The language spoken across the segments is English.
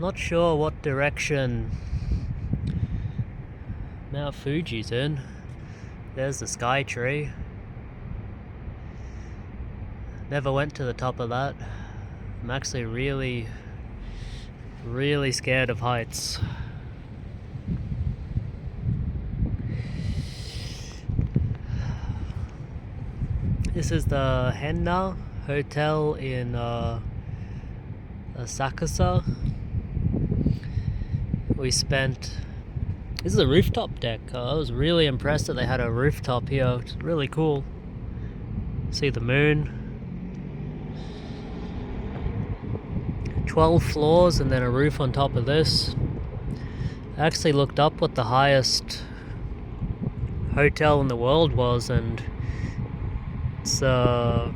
Not sure what direction Mount Fuji's in. There's the sky tree. Never went to the top of that. I'm actually really scared of heights. This is the Henna Hotel in Asakusa. This is a rooftop deck. I was really impressed that they had a rooftop here. It's really cool. See the moon. 12 floors and then a roof on top of this. I actually looked up what the highest hotel in the world was, and it's a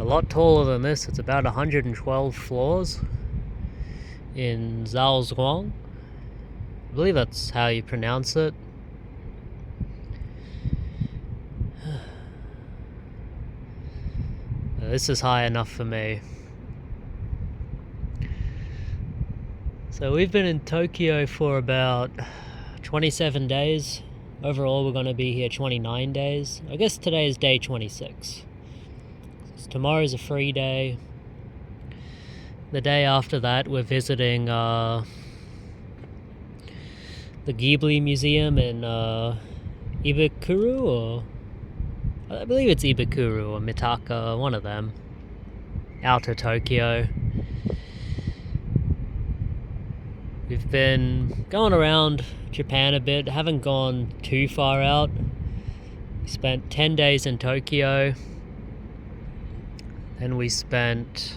lot taller than this. It's about 112 floors in Zhaozhuang. I believe that's how you pronounce it. This is high enough for me. So we've been in Tokyo for about 27 days. Overall, we're going to be here 29 days. I guess today is day 26. So tomorrow's a free day. The day after that, we're visiting the Ghibli Museum in Ibukuro, or I believe it's Ibukuro or Mitaka, one of them. Outer Tokyo. We've been going around Japan a bit, haven't gone too far out. We spent 10 days in Tokyo. Then we spent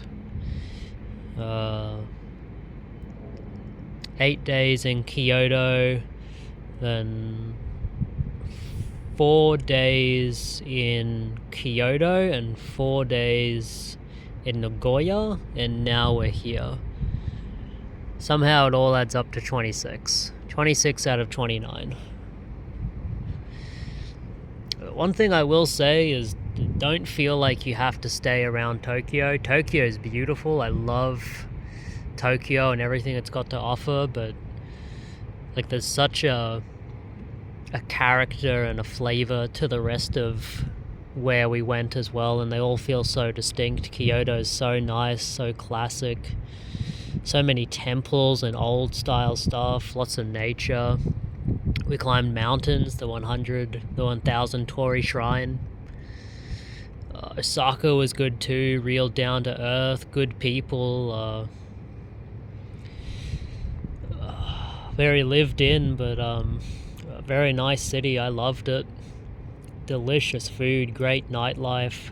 8 days in Kyoto, then 4 days in Kyoto and 4 days in Nagoya, and now we're here. Somehow it all adds up to 26. 26 out of 29. One thing I will say is, don't feel like you have to stay around Tokyo. Tokyo is beautiful. I love Tokyo and everything it's got to offer, but like there's such a character and a flavor to the rest of where we went as well, and they all feel so distinct. Kyoto is so nice, so classic. So many temples and old style stuff, lots of nature. We climbed mountains, the 1,000 Torii Shrine. Osaka was good too, real down to earth, good people. Very lived in, but a very nice city. I loved it. Delicious food, great nightlife.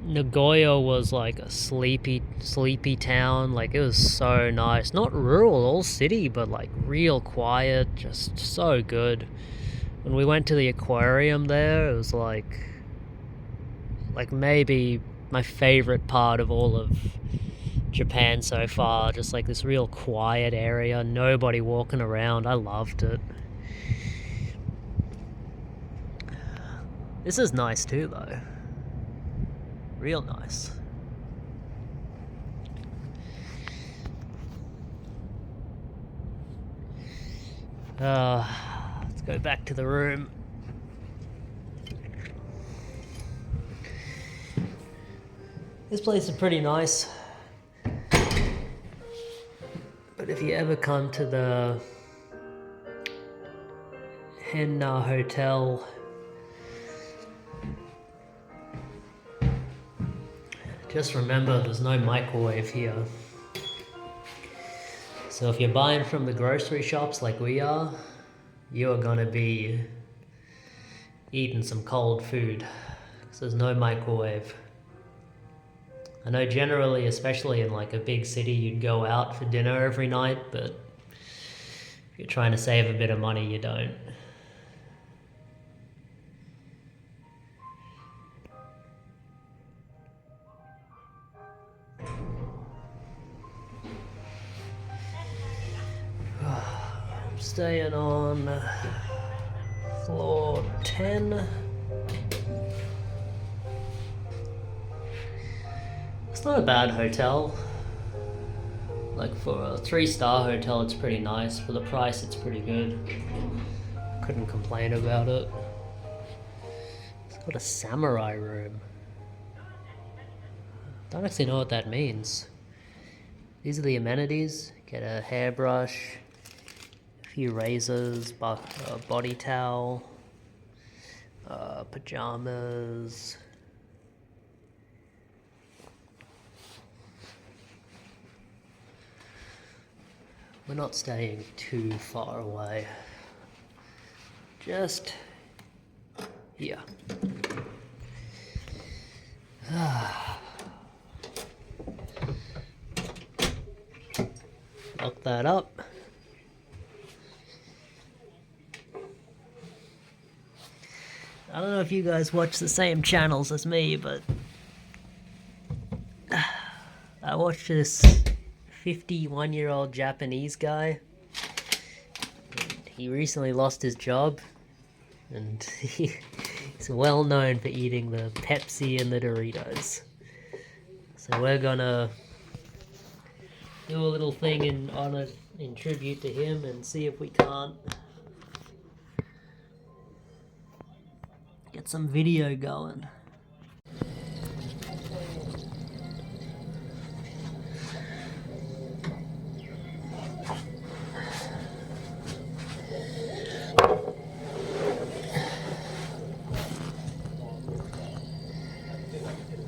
Nagoya was like a sleepy town. Like, it was so nice. Not rural, all city, but like real quiet. Just so good. When we went to the aquarium there, it was like maybe my favorite part of all of Japan so far. Just like this real quiet area, nobody walking around. I loved it. This is nice too, though. Real nice. Let's go back to the room. This place is pretty nice. But if you ever come to the Henna Hotel, just remember there's no microwave here. So if you're buying from the grocery shops like we are, you are gonna be eating some cold food, because there's no microwave. I know generally, especially in like a big city, you'd go out for dinner every night, but if you're trying to save a bit of money, you don't. staying on floor 10. It's not a bad hotel. Like for a 3-star hotel, it's pretty nice. For the price, it's pretty good. Couldn't complain about it. It's got a samurai room. Don't actually know what that means. These are the amenities. Get a hairbrush, a few razors, body towel, pajamas. We're not staying too far away. Just here. Lock that up. I don't know if you guys watch the same channels as me, but I watched this 51-year-old Japanese guy. He recently lost his job, and he's well known for eating the Pepsi and the Doritos. So we're gonna do a little thing in tribute to him and see if we can't get some video going.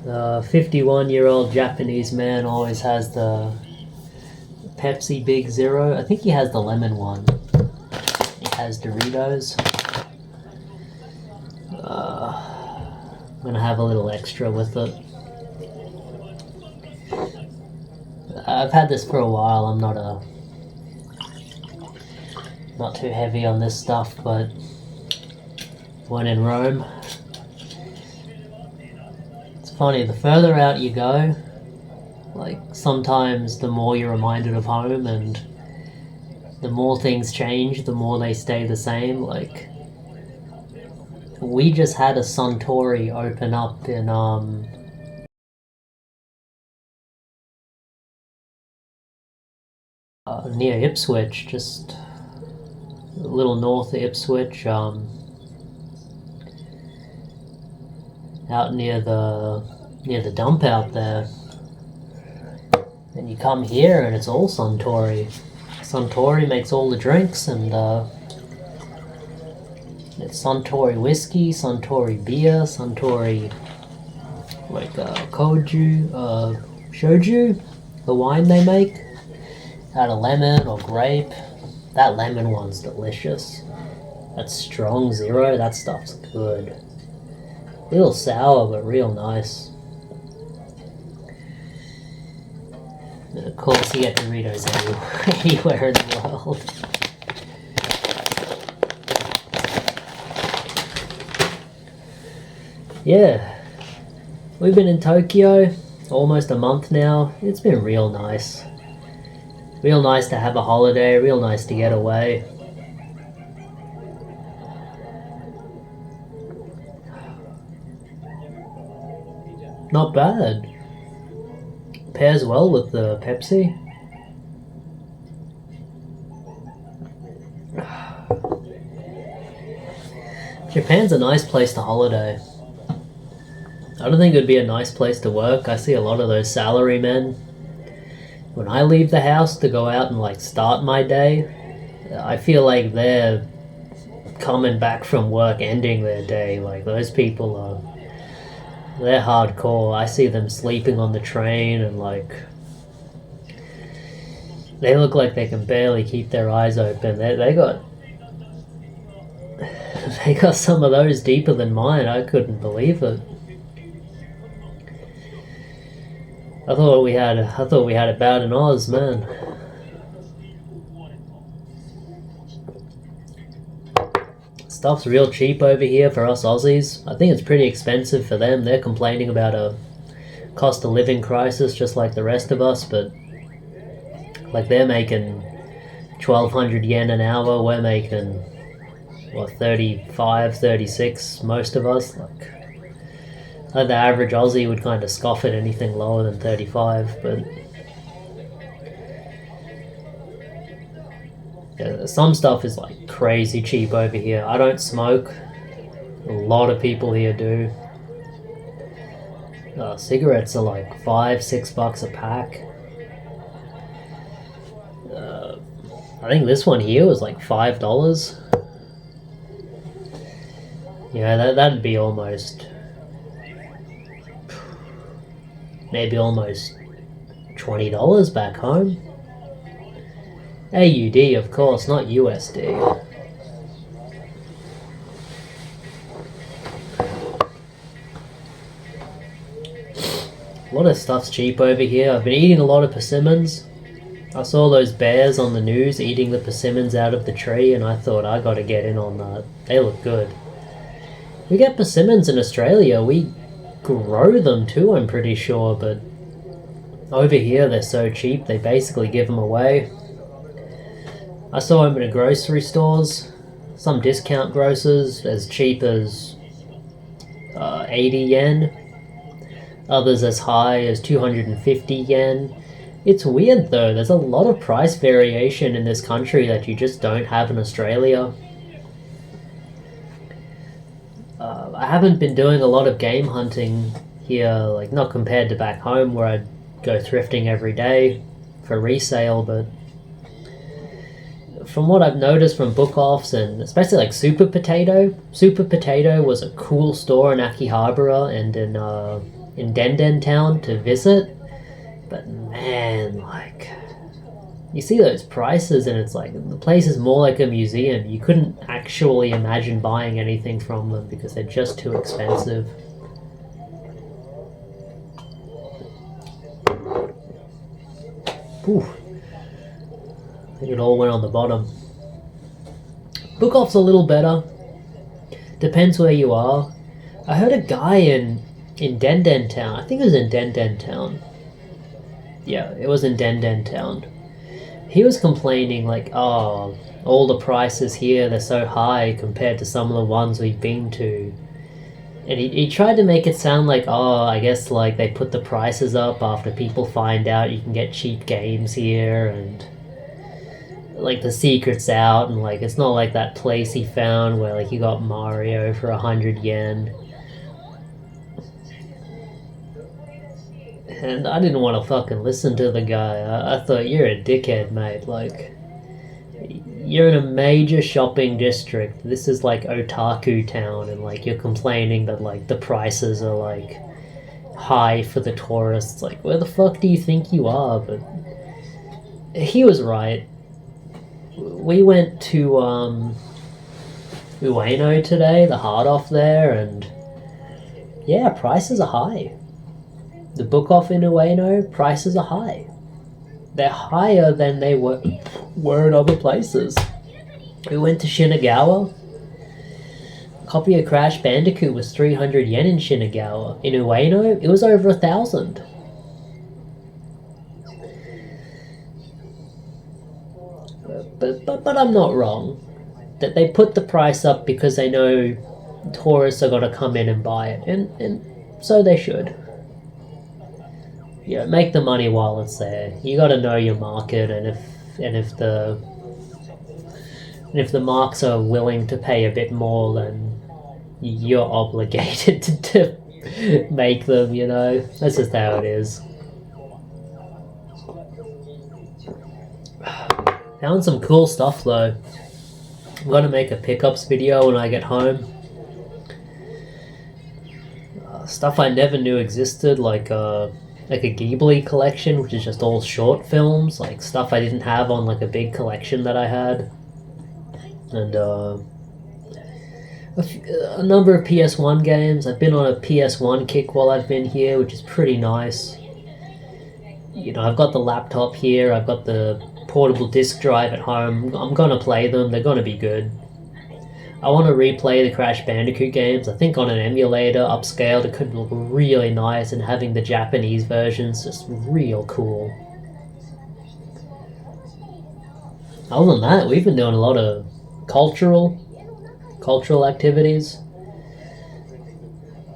The 51-year-old Japanese man always has the Pepsi Big Zero. I think he has the lemon one. He has Doritos. I'm gonna have a little extra with it. I've had this for a while. I'm not too heavy on this stuff, but when in Rome, it's funny, the further out you go, like sometimes the more you're reminded of home, and the more things change, the more they stay the same. Like, we just had a Suntory open up in near Ipswich, just a little north of Ipswich, out near the dump out there. And you come here and it's all Suntory. Suntory makes all the drinks, and it's Suntory whiskey, Suntory beer, Suntory shoju, the wine they make out of lemon or grape. That lemon one's delicious. That strong zero, that stuff's good. A little sour, but real nice. And of course, you get Doritos anywhere in the world. Yeah, we've been in Tokyo almost a month now. It's been real nice. Real nice to have a holiday, real nice to get away. Not bad. Pairs well with the Pepsi. Japan's a nice place to holiday. I don't think it would be a nice place to work. I see a lot of those salarymen. When I leave the house to go out and start my day, I feel like they're coming back from work, ending their day. Like, those people they're hardcore. I see them sleeping on the train, and they look like they can barely keep their eyes open. They got they got some of those deeper than mine. I couldn't believe it. I thought we had it bad in Oz, man. Stuff's real cheap over here for us Aussies. I think it's pretty expensive for them. They're complaining about a cost of living crisis just like the rest of us, but they're making 1200 yen an hour. We're making, what, 35, 36, most of us. Like the average Aussie would kind of scoff at anything lower than 35, but yeah, some stuff is like crazy cheap over here. I don't smoke. A lot of people here do. Cigarettes are like $5-6 a pack. I think this one here was like $5. Yeah, that'd be almost, maybe almost $20 back home. AUD, of course, not USD. A lot of stuff's cheap over here. I've been eating a lot of persimmons. I saw those bears on the news eating the persimmons out of the tree, and I thought, I gotta get in on that. They look good. We get persimmons in Australia. We grow them too, I'm pretty sure, but over here they're so cheap, they basically give them away. I saw them in grocery stores. Some discount grocers as cheap as 80 yen. Others as high as 250 yen. It's weird though, there's a lot of price variation in this country that you just don't have in Australia. I haven't been doing a lot of game hunting here, like not compared to back home where I'd go thrifting every day for resale, but from what I've noticed from book-offs and especially like Super Potato was a cool store in Akihabara and in Denden Town to visit. But man, like, you see those prices and it's like, the place is more like a museum. You couldn't actually imagine buying anything from them because they're just too expensive. Ooh. I think it all went on the bottom. Book-off's a little better. Depends where you are. I heard a guy in Denden Town. I think it was in Denden Town. Yeah, it was in Denden Town. He was complaining like, oh, all the prices here, they're so high compared to some of the ones we've been to. And he tried to make it sound like, oh, I guess like they put the prices up after people find out you can get cheap games here and like the secret's out and like it's not like that place he found where like you got Mario for 100 yen. And I didn't want to fucking listen to the guy. I thought, you're a dickhead, mate. Like, you're in a major shopping district. This is like otaku town, and like you're complaining that like the prices are like high for the tourists. Like, where the fuck do you think you are? But he was right. We went to Ueno today, the hard off there, and yeah, prices are high. The book off in Ueno, prices are high. They're higher than they were in other places. We went to Shinagawa. A copy of Crash Bandicoot was 300 yen in Shinagawa. In Ueno, it was over 1,000. But I'm not wrong. That they put the price up because they know tourists are going to come in and buy it. And so they should. Yeah, make the money while it's there. You got to know your market, and if the marks are willing to pay a bit more, then you're obligated to make them. You know, that's just how it is. Found some cool stuff though. I'm gonna make a pickups video when I get home. Stuff I never knew existed, like a Ghibli collection, which is just all short films, like stuff I didn't have on like a big collection that I had, and a number of PS1 games. I've been on a PS1 kick while I've been here, which is pretty nice. You know, I've got the laptop here, I've got the portable disc drive at home. I'm gonna play them, they're gonna be good. I want to replay the Crash Bandicoot games. I think on an emulator, upscaled, it could look really nice, and having the Japanese versions just real cool. Other than that, we've been doing a lot of cultural cultural activities.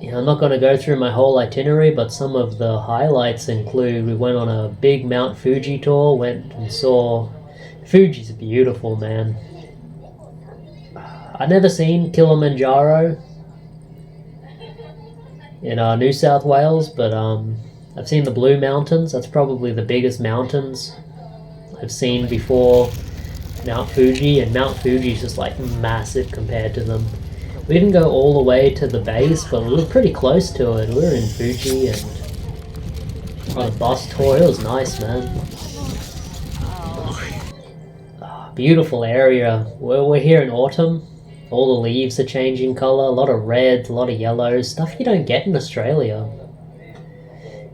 I'm not going to go through my whole itinerary, but some of the highlights include we went on a big Mount Fuji tour, went and saw. Fuji's beautiful, man. I'd never seen Kilimanjaro in New South Wales, but I've seen the Blue Mountains. That's probably the biggest mountains I've seen before Mount Fuji, and Mount Fuji is just like massive compared to them. We didn't go all the way to the base, but we were pretty close to it. We were in Fuji and on a bus tour. It was nice, man. Beautiful area. We're here in autumn. All the leaves are changing colour. A lot of red, a lot of yellows. Stuff you don't get in Australia.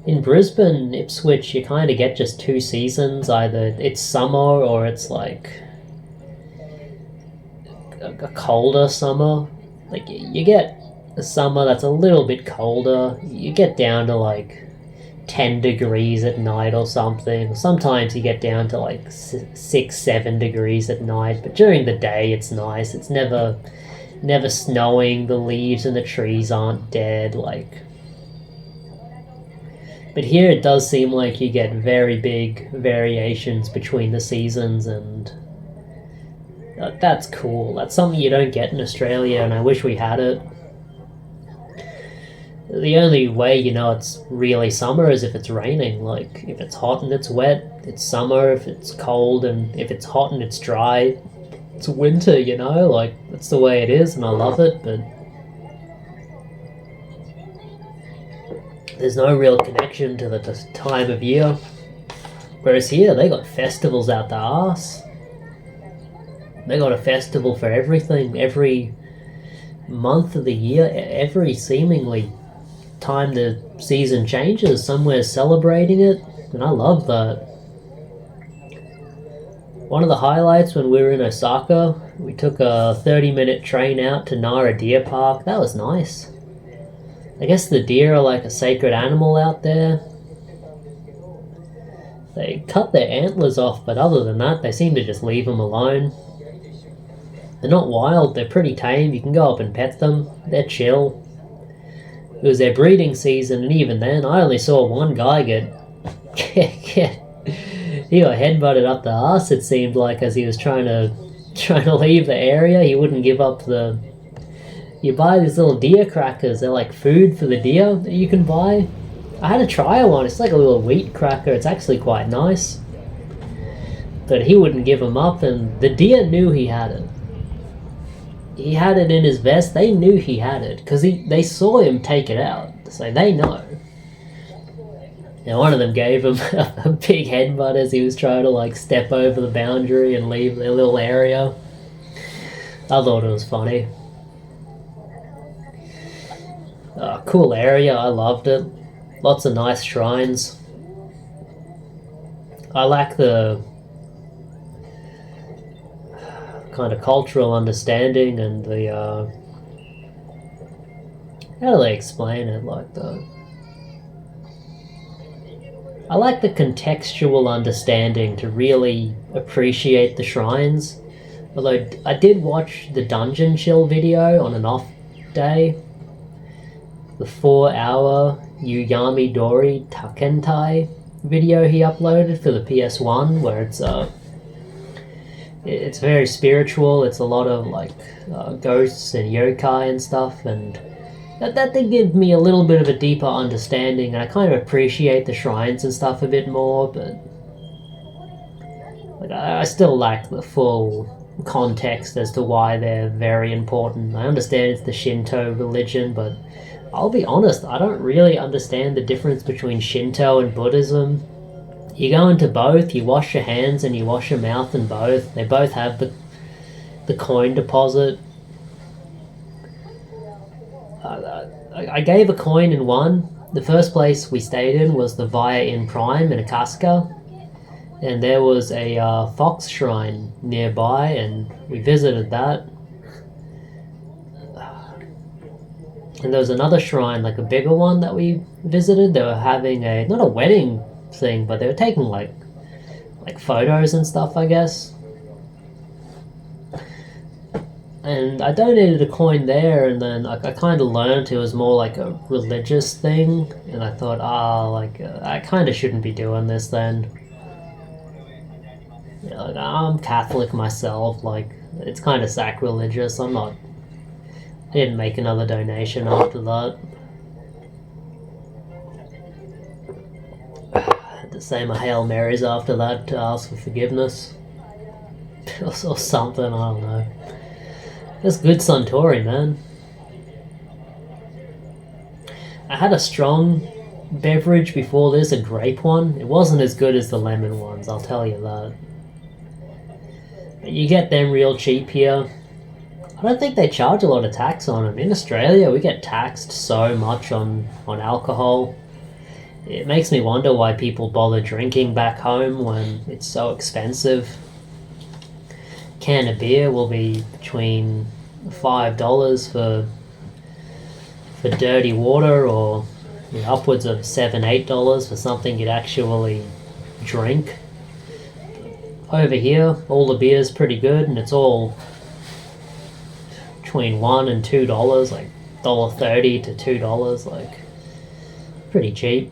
In Brisbane, Ipswich, you kind of get just two seasons. Either it's summer or it's like a colder summer. Like you get a summer that's a little bit colder. You get down to like 10 degrees at night or something. Sometimes you get down to like 6-7 degrees at night, but during the day it's nice. It's never snowing. The leaves and the trees aren't dead. But here it does seem like you get very big variations between the seasons, and that's cool. That's something you don't get in Australia, and I wish we had it. The only way you know it's really summer is if it's raining. Like, if it's hot and it's wet, it's summer. If it's cold and if it's hot and it's dry, it's winter, Like, that's the way it is, and I love it, but there's no real connection to the time of year. Whereas here, they got festivals out the arse. They got a festival for everything, every month of the year, every seemingly time the season changes, somewhere's celebrating it, and I love that. One of the highlights when we were in Osaka, we took a 30-minute train out to Nara Deer Park. That was nice. I guess the deer are like a sacred animal out there. They cut their antlers off, but other than that, they seem to just leave them alone. They're not wild, they're pretty tame. You can go up and pet them. They're chill. It was their breeding season, and even then, I only saw one guy get he got headbutted up the arse, it seemed like, as he was trying to leave the area. He wouldn't give up the... You buy these little deer crackers, they're like food for the deer that you can buy. I had to try one, it's like a little wheat cracker, it's actually quite nice. But he wouldn't give them up, and the deer knew he had it. He had it in his vest. They knew he had it because they saw him take it out, so they know. And one of them gave him a big headbutt as he was trying to like step over the boundary and leave their little area. I thought it was funny. Cool area. I loved it. Lots of nice shrines. I like the kind of cultural understanding and the how do they explain it, like I like the contextual understanding to really appreciate the shrines. Although I did watch the Dungeon Chill video on an off day, the 4-hour Yuyami Dori Takentai video he uploaded for the PS1, where it's very spiritual. It's a lot of like ghosts and yokai and stuff, and that did give me a little bit of a deeper understanding, and I kind of appreciate the shrines and stuff a bit more. But like, I still lack the full context as to why they're very important. I understand it's the Shinto religion, but I'll be honest, I don't really understand the difference between Shinto and Buddhism. You go into both, you wash your hands and you wash your mouth in both. They both have the coin deposit. I gave a coin in one. The first place we stayed in was the Via in Prime in Akaska, and there was a fox shrine nearby, and we visited that. And there was another shrine, like a bigger one, that we visited. They were having not a wedding thing, but they were taking like photos and stuff, I guess. And I donated a coin there, and then I kind of learned it was more like a religious thing, and I thought, I kind of shouldn't be doing this then. Yeah, like, I'm Catholic myself, like, it's kind of sacrilegious. I didn't make another donation after that. I had to say my Hail Marys after that to ask for forgiveness. or something, I don't know. It's good Suntory, man. I had a strong beverage before this, a grape one. It wasn't as good as the lemon ones, I'll tell you that. But you get them real cheap here. I don't think they charge a lot of tax on them. In Australia, we get taxed so much on alcohol. It makes me wonder why people bother drinking back home when it's so expensive. A can of beer will be between $5 for dirty water, or upwards of $7-8 for something you'd actually drink. Over here, all the beer's pretty good, and it's all between $1 and $2, like $1.30 to $2, like pretty cheap.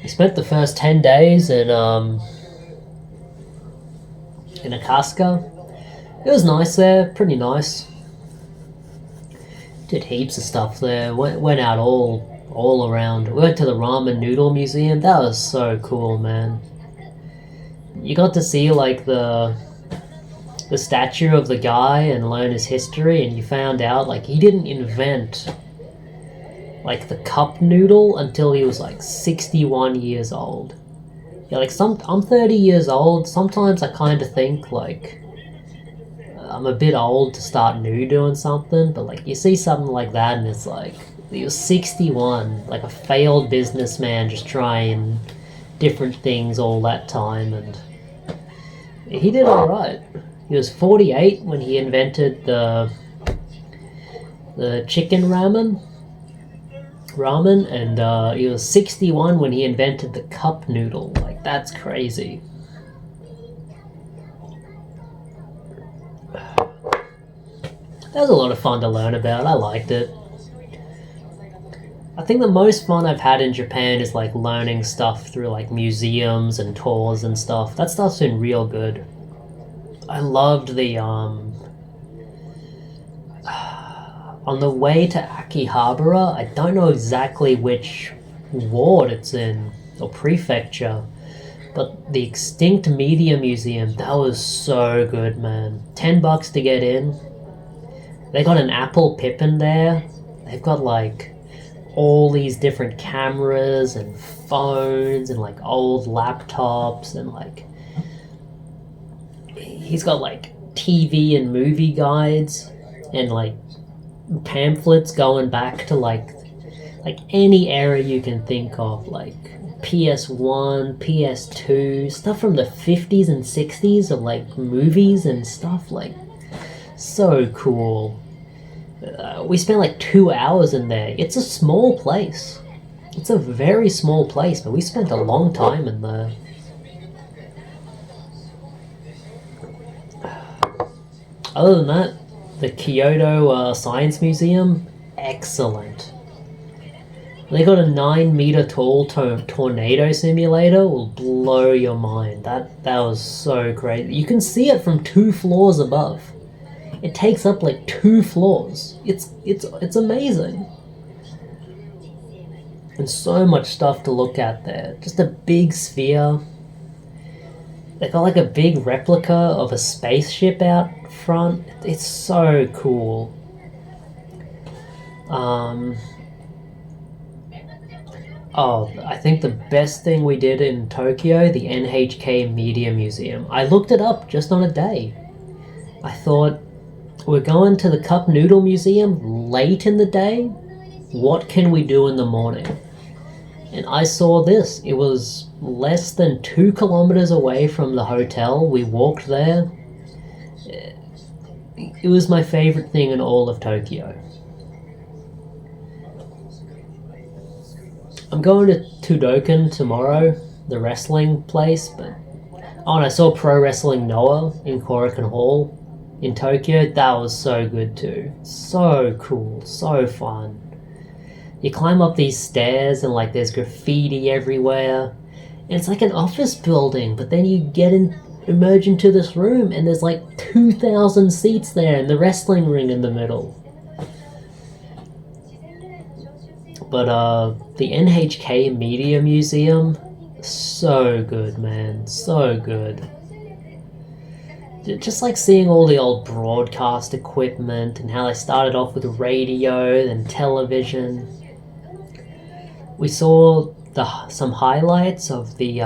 We spent the first 10 days in Akaska. It was nice there, pretty nice. Did heaps of stuff there. Went out all around. We went to the ramen noodle museum. That was so cool, man. You got to see like the statue of the guy and learn his history, and you found out like he didn't invent like the cup noodle until he was like 61 years old. Yeah, like I'm 30 years old. Sometimes I kind of think like I'm a bit old to start new doing something, but like you see something like that and it's like he was 61, like a failed businessman just trying different things all that time, and he did all right. He was 48 when he invented the chicken ramen, and he was 61 when he invented the cup noodle. Like, that's crazy. That was a lot of fun to learn about. I liked it. I think the most fun I've had in Japan is like learning stuff through like museums and tours and stuff. That stuff's been real good. I loved the on the way to Akihabara. I don't know exactly which ward it's in or prefecture, but the Extinct Media Museum, that was so good, man. $10 to get in. They got an Apple Pippin there. They've got like all these different cameras and phones and like old laptops, and like he's got like TV and movie guides and like pamphlets going back to like any era you can think of, like PS1, PS2, stuff from the 50s and 60s of like movies and stuff. Like, so cool. We spent like 2 hours in there. It's a small place. It's a very small place, but we spent a long time in there. Other than that, the Kyoto Science Museum, excellent. They got a 9-meter tall tornado simulator. Will blow your mind. That was so crazy. You can see it from 2 floors above. It takes up like 2 floors. It's amazing. And so much stuff to look at there. Just a big sphere. They got like a big replica of a spaceship out front. It's so cool. I think the best thing we did in Tokyo, the NHK Media Museum. I looked it up just on a day. I thought, we're going to the Cup Noodle Museum late in the day. What can we do in the morning? And I saw this. It was less than 2 kilometers away from the hotel. We walked there. It was my favorite thing in all of Tokyo. I'm going to Tudokan tomorrow, the wrestling place, but Oh, and I saw Pro Wrestling Noah in Korakuen Hall in Tokyo. That was so good too. So cool, so fun. You climb up these stairs and like there's graffiti everywhere. And it's like an office building, but then you emerge into this room and there's like 2,000 seats there and the wrestling ring in the middle. But the NHK Media Museum, so good, man, so good. Just like seeing all the old broadcast equipment and how they started off with radio and television. We saw some highlights of the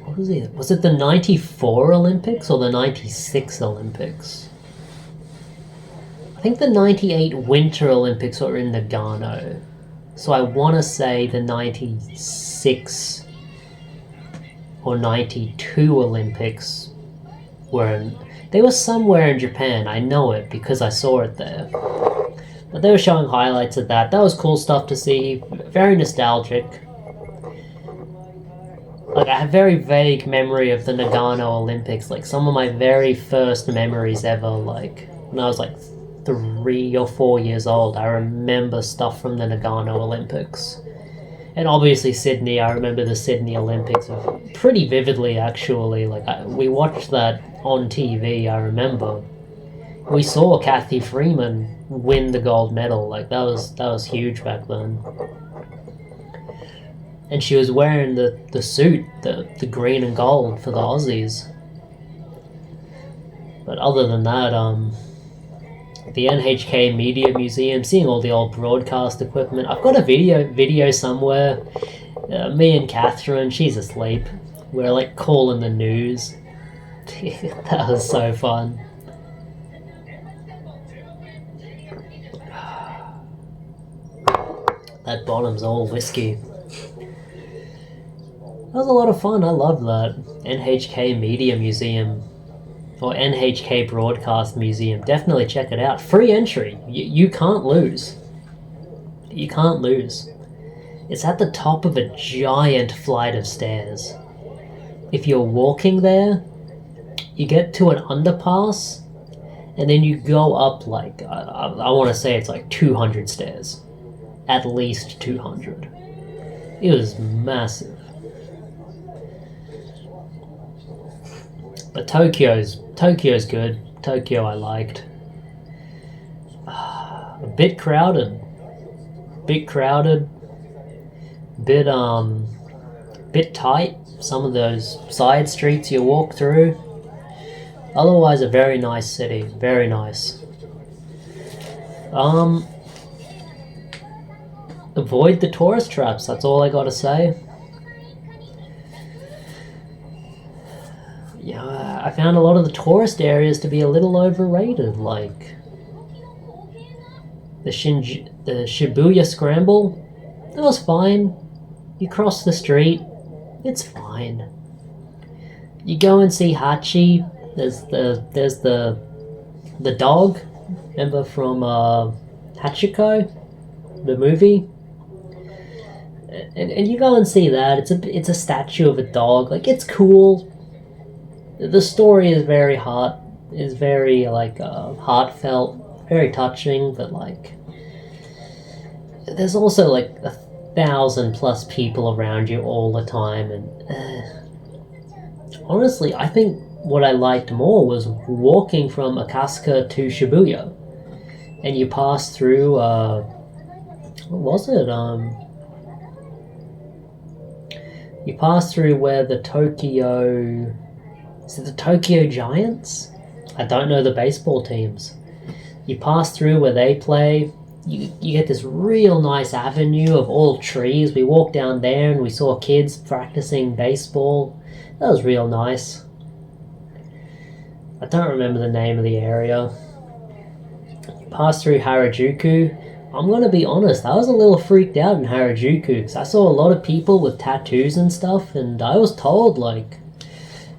what was it? Was it the 94 Olympics or the 96 Olympics? I think the 98 Winter Olympics were in Nagano. So I want to say the 96 or 92 Olympics they were somewhere in Japan. I know it because I saw it there. But they were showing highlights of that. That was cool stuff to see. Very nostalgic. Like, I have very vague memory of the Nagano Olympics. Like, some of my very first memories ever, like, when I was like 3 or 4 years old, I remember stuff from the Nagano Olympics. And obviously Sydney, I remember the Sydney Olympics pretty vividly, actually. Like, we watched that on TV, I remember. We saw Kathy Freeman win the gold medal. Like, that was huge back then. And she was wearing the suit, the green and gold for the Aussies. But other than that, the NHK Media Museum, seeing all the old broadcast equipment. I've got a video somewhere. Me and Catherine, she's asleep. We're like calling the news. That was so fun. That bottom's all whiskey. That was a lot of fun. I love that. NHK Media Museum. Or NHK Broadcast Museum. Definitely check it out. Free entry. You can't lose. You can't lose. It's at the top of a giant flight of stairs. If you're walking there, you get to an underpass, and then you go up like, I want to say it's like 200 stairs. At least 200. It was massive. But Tokyo's good. Tokyo I liked. A bit crowded. Bit tight. Some of those side streets you walk through. Otherwise a very nice city. Very nice. Avoid the tourist traps, that's all I gotta say. Yeah, I found a lot of the tourist areas to be a little overrated, like the Shibuya Scramble. That was fine. You cross the street, it's fine. You go and see Hachi. There's the dog. Remember from Hachiko, the movie? And you go and see that. It's a statue of a dog. Like, it's cool. The story is very heartfelt, very touching, but like there's also like 1,000+ people around you all the time, and honestly, I think what I liked more was walking from Akasaka to Shibuya, and you pass through what was it? You pass through where the Tokyo... Is it the Tokyo Giants? I don't know the baseball teams. You pass through where they play. You get this real nice avenue of all trees. We walked down there and we saw kids practicing baseball. That was real nice. I don't remember the name of the area. You pass through Harajuku. I'm going to be honest, I was a little freaked out in Harajuku because I saw a lot of people with tattoos and stuff, and I was told, like,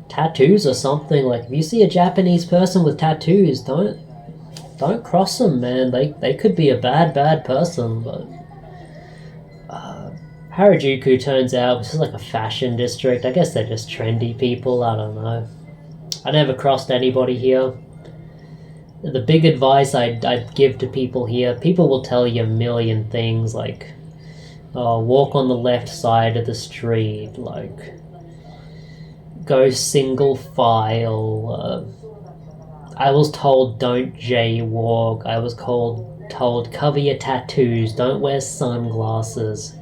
tattoos or something, like, if you see a Japanese person with tattoos, don't cross them, man. They could be a bad person. But Harajuku turns out it's just like a fashion district. I guess they're just trendy people, I don't know. I never crossed anybody here. The big advice I'd give to people here, people will tell you a million things like, oh, walk on the left side of the street, like, go single file. I was told don't jaywalk. I was told cover your tattoos, don't wear sunglasses.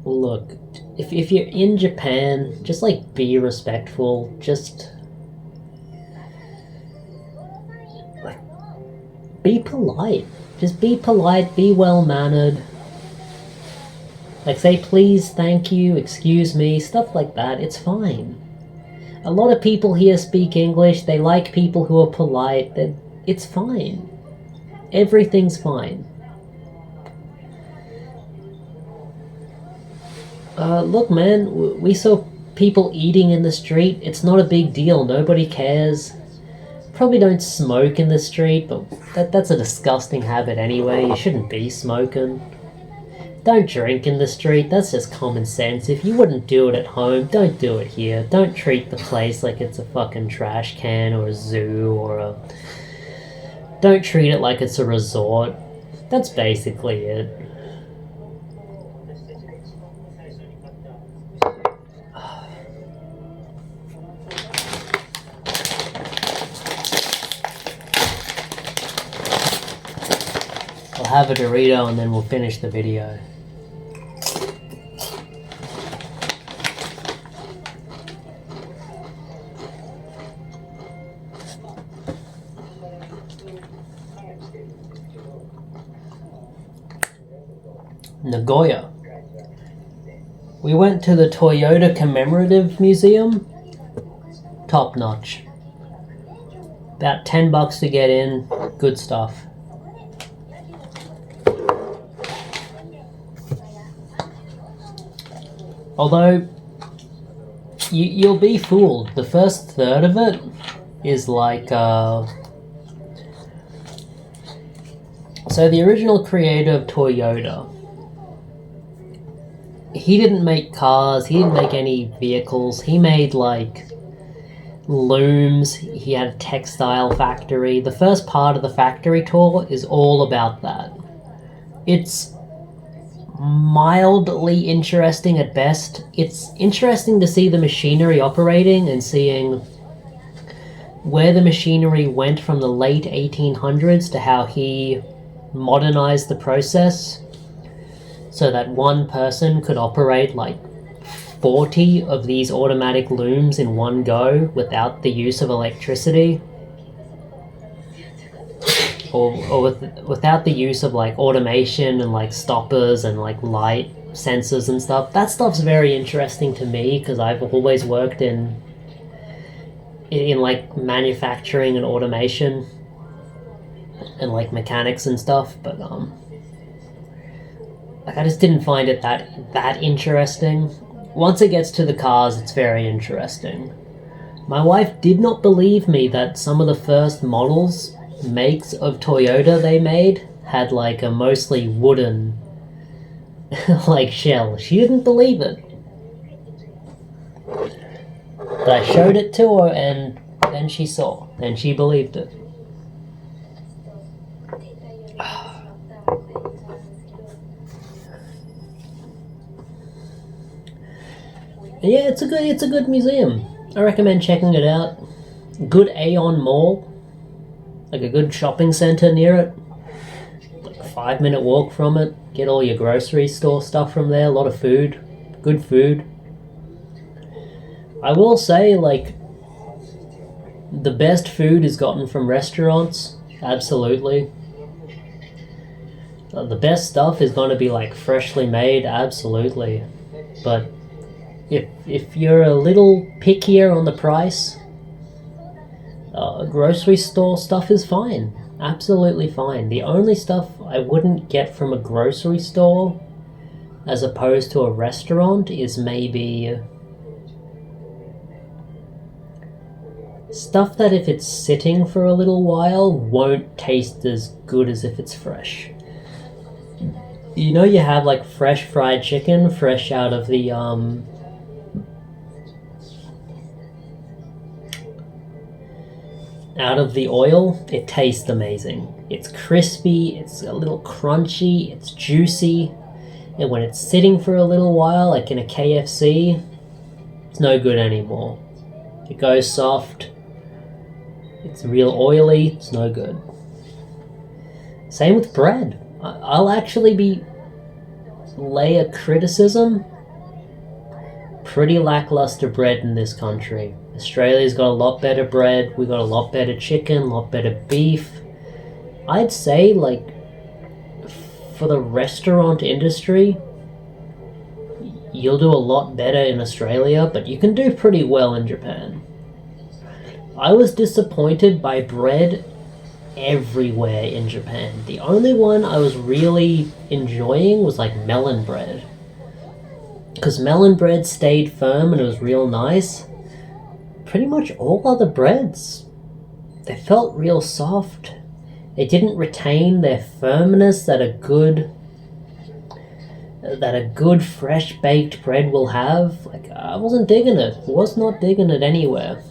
Look, if you're in Japan, just like be respectful, just like be polite. Just be polite, be well mannered. Like say please, thank you, excuse me, stuff like that, it's fine. A lot of people here speak English, they like people who are polite, it's fine. Everything's fine. Look man, we saw people eating in the street, it's not a big deal, nobody cares. Probably don't smoke in the street, but that's a disgusting habit anyway, you shouldn't be smoking. Don't drink in the street, that's just common sense. If you wouldn't do it at home, don't do it here. Don't treat the place like it's a fucking trash can or a zoo or a... Don't treat it like it's a resort. That's basically it. I'll have a Dorito and then we'll finish the video. Nagoya. We went to the Toyota Commemorative Museum. Top notch. About $10 to get in. Good stuff. Although, you'll be fooled. The first third of it is like... So the original creator of Toyota, he didn't make cars, he didn't make any vehicles, he made like looms, he had a textile factory. The first part of the factory tour is all about that. It's mildly interesting at best. It's interesting to see the machinery operating and seeing where the machinery went from the late 1800s to how he modernized the process so that one person could operate like 40 of these automatic looms in one go without the use of electricity, or without the use of like automation and like stoppers and like light sensors and stuff. That stuff's very interesting to me because I've always worked in like manufacturing and automation and like mechanics and stuff, but like I just didn't find it that interesting. Once it gets to the cars, it's very interesting. My wife did not believe me that some of the first makes of Toyota they made had like a mostly wooden like shell. She didn't believe it. But I showed it to her and then she saw and she believed it. Yeah, it's a good museum. I recommend checking it out. Good Aeon Mall, like a good shopping center near it. Like a 5-minute walk from it. Get all your grocery store stuff from there. A lot of food, good food. I will say, like, the best food is gotten from restaurants. Absolutely. The best stuff is going to be like freshly made. Absolutely, but if you're a little pickier on the price, grocery store stuff is fine. Absolutely fine. The only stuff I wouldn't get from a grocery store as opposed to a restaurant is maybe stuff that if it's sitting for a little while won't taste as good as if it's fresh. You know, you have like fresh fried chicken, fresh out of the oil. It tastes amazing. It's crispy, it's a little crunchy, it's juicy, and when it's sitting for a little while, like in a KFC, it's no good anymore. It goes soft, it's real oily, it's no good. Same with bread. I'll actually lay a criticism. Pretty lackluster bread in this country. Australia's got a lot better bread, we got a lot better chicken, a lot better beef. I'd say, like, for the restaurant industry, you'll do a lot better in Australia, but you can do pretty well in Japan. I was disappointed by bread everywhere in Japan. The only one I was really enjoying was like melon bread. Because melon bread stayed firm and it was real nice. Pretty much all other breads, they felt real soft. They didn't retain their firmness that a good fresh baked bread will have. Like, I wasn't digging it. Was not digging it anywhere.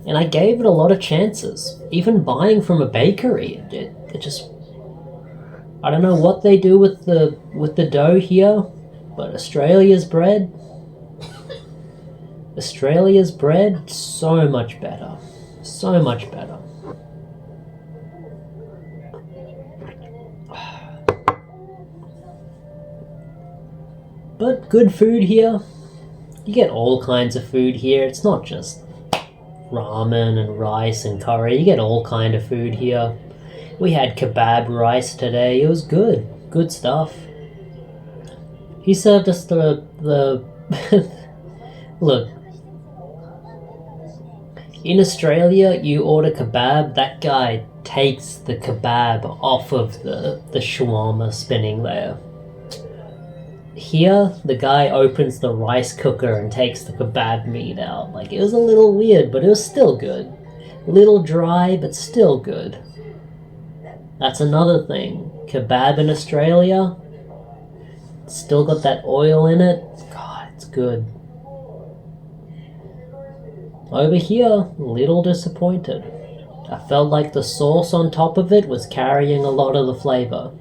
And I gave it a lot of chances. Even buying from a bakery, it just, I don't know what they do with the dough here, but Australia's bread, so much better. So much better. But good food here. You get all kinds of food here. It's not just ramen and rice and curry. You get all kind of food here. We had kebab rice today. It was good. Good stuff. He served us the look. In Australia, you order kebab, that guy takes the kebab off of the shawarma spinning there. Here, the guy opens the rice cooker and takes the kebab meat out. Like, it was a little weird, but it was still good. A little dry, but still good. That's another thing. Kebab in Australia, it's still got that oil in it. God, it's good. Over here, a little disappointed. I felt like the sauce on top of it was carrying a lot of the flavor.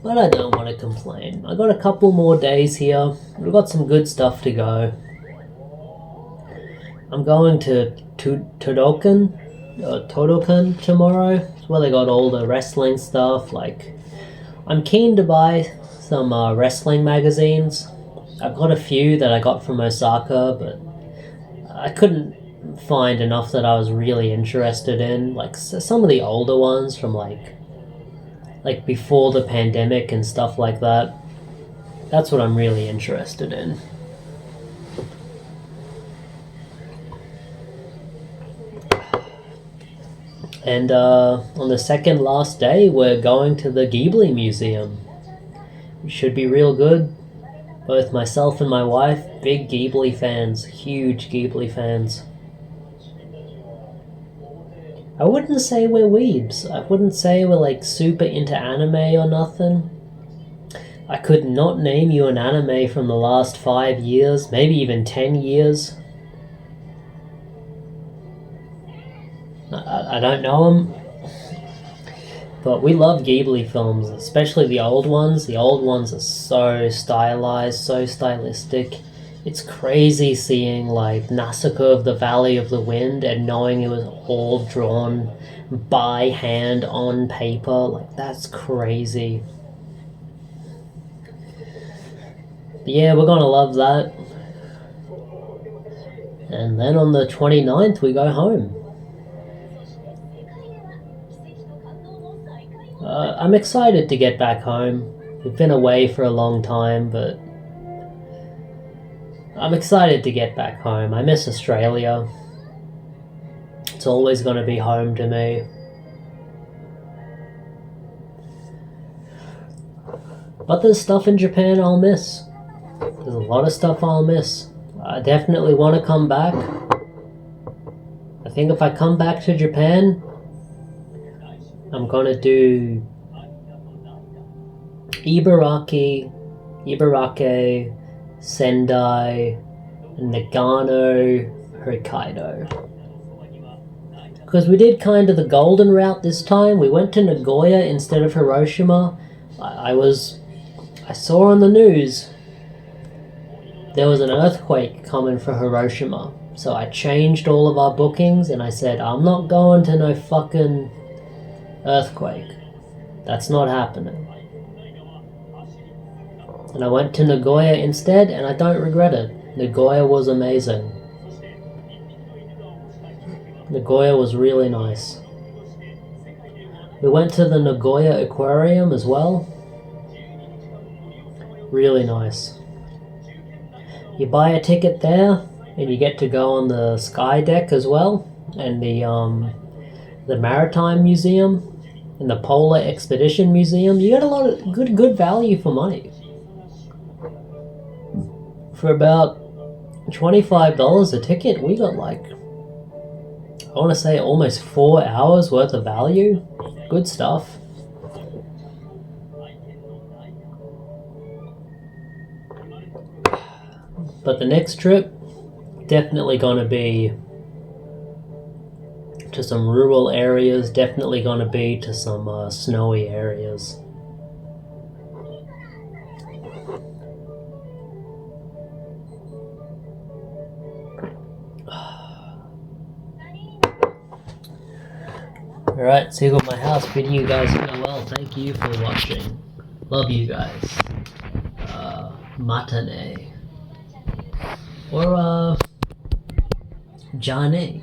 But I don't want to complain. I got a couple more days here. We've got some good stuff to go. I'm going to Todokan tomorrow. It's where they got all the wrestling stuff. Like, I'm keen to buy some wrestling magazines. I've got a few that I got from Osaka, but I couldn't find enough that I was really interested in. Like, some of the older ones from like before the pandemic and stuff like that. That's what I'm really interested in. And on the second last day, we're going to the Ghibli Museum. It should be real good. Both myself and my wife, big Ghibli fans, huge Ghibli fans. I wouldn't say we're weebs. I wouldn't say we're like super into anime or nothing. I could not name you an anime from the last 5 years, maybe even 10 years. I don't know them. But we love Ghibli films, especially the old ones. The old ones are so stylized, so stylistic. It's crazy seeing like Nausicaa of the Valley of the Wind and knowing it was all drawn by hand on paper. Like, that's crazy. But yeah, we're gonna love that. And then on the 29th we go home. I'm excited to get back home. We've been away for a long time, but I'm excited to get back home. I miss Australia. It's always going to be home to me. But there's stuff in Japan I'll miss. There's a lot of stuff I'll miss. I definitely want to come back. I think if I come back to Japan, I'm gonna do Ibaraki, Sendai, Nagano, Hokkaido. Because we did kind of the golden route this time. We went to Nagoya instead of Hiroshima. I saw on the news there was an earthquake coming for Hiroshima. So I changed all of our bookings and I said, I'm not going to no fucking earthquake. That's not happening. And I went to Nagoya instead and I don't regret it. Nagoya was amazing. Nagoya was really nice. We went to the Nagoya Aquarium as well. Really nice. You buy a ticket there and you get to go on the sky deck as well, and the Maritime Museum and the Polar Expedition Museum. You get a lot of good value for money. For about $25 a ticket, we got like, I want to say almost 4 hours worth of value. Good stuff. But the next trip, definitely going to be to some rural areas, definitely going to be to some snowy areas. Alright, so you got my house. Bidding you guys farewell. Thank you for watching. Love you guys. Matane. Or, Jane.